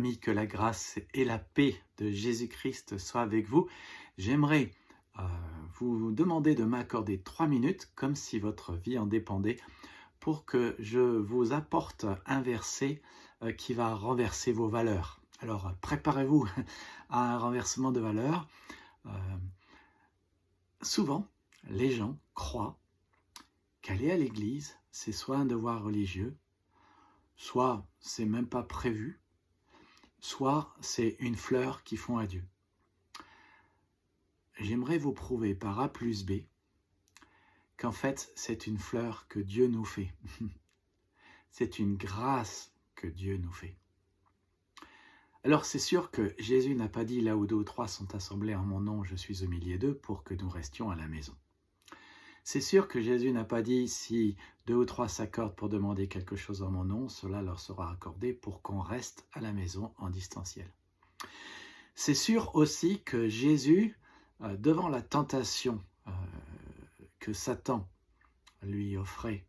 Amis, que la grâce et la paix de Jésus-Christ soient avec vous. J'aimerais vous demander de m'accorder 3 minutes, comme si votre vie en dépendait, pour que je vous apporte un verset qui va renverser vos valeurs. Alors, préparez-vous à un renversement de valeurs. Euh, Souvent, les gens croient qu'aller à l'église, c'est soit un devoir religieux, soit c'est même pas prévu, soit c'est une fleur qu'ils font à Dieu. J'aimerais vous prouver par A plus B qu'en fait, c'est une fleur que Dieu nous fait. C'est une grâce que Dieu nous fait. Alors c'est sûr que Jésus n'a pas dit là où 2 ou 3 sont assemblés en mon nom, je suis au milieu d'eux pour que nous restions à la maison. C'est sûr que Jésus n'a pas dit si 2 ou 3 s'accordent pour demander quelque chose en mon nom, cela leur sera accordé pour qu'on reste à la maison en distanciel. C'est sûr aussi que Jésus, devant la tentation que Satan lui offrait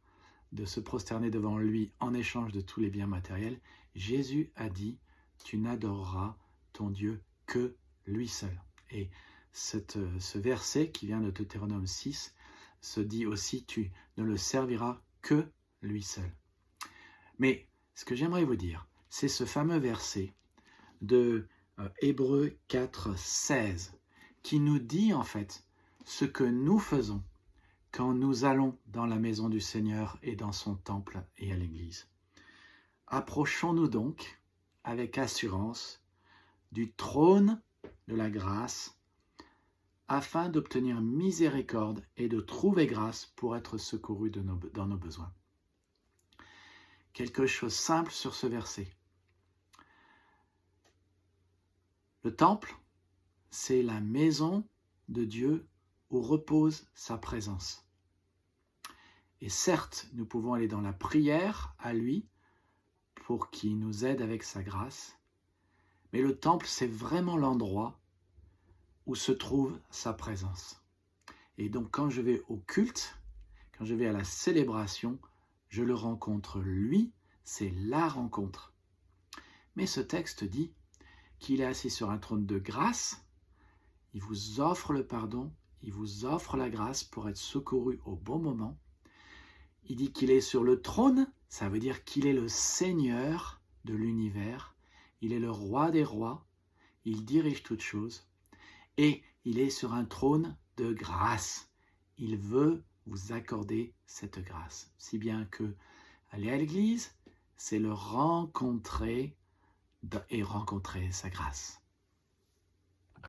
de se prosterner devant lui en échange de tous les biens matériels, Jésus a dit « Tu n'adoreras ton Dieu que lui seul ». Et ce verset qui vient de Deutéronome 6 se dit aussi « Tu ne le serviras que lui seul ». Mais ce que j'aimerais vous dire, c'est ce fameux verset de Hébreux 4, 16 qui nous dit en fait ce que nous faisons quand nous allons dans la maison du Seigneur et dans son temple et à l'église. Approchons-nous donc avec assurance du trône de la grâce afin d'obtenir miséricorde et de trouver grâce pour être secourus dans nos besoins. Quelque chose de simple sur ce verset. Le temple, c'est la maison de Dieu où repose sa présence. Et certes, nous pouvons aller dans la prière à lui pour qu'il nous aide avec sa grâce, mais le temple, c'est vraiment l'endroit où se trouve sa présence. Et donc, quand je vais au culte, quand je vais à la célébration, je le rencontre lui, c'est la rencontre. Mais ce texte dit qu'il est assis sur un trône de grâce, il vous offre le pardon, il vous offre la grâce pour être secouru au bon moment. Il dit qu'il est sur le trône, ça veut dire qu'il est le Seigneur de l'univers, il est le roi des rois, il dirige toutes choses, et il est sur un trône de grâce. Il veut vous accorder cette grâce, si bien que aller à l'église, c'est le rencontrer et rencontrer sa grâce.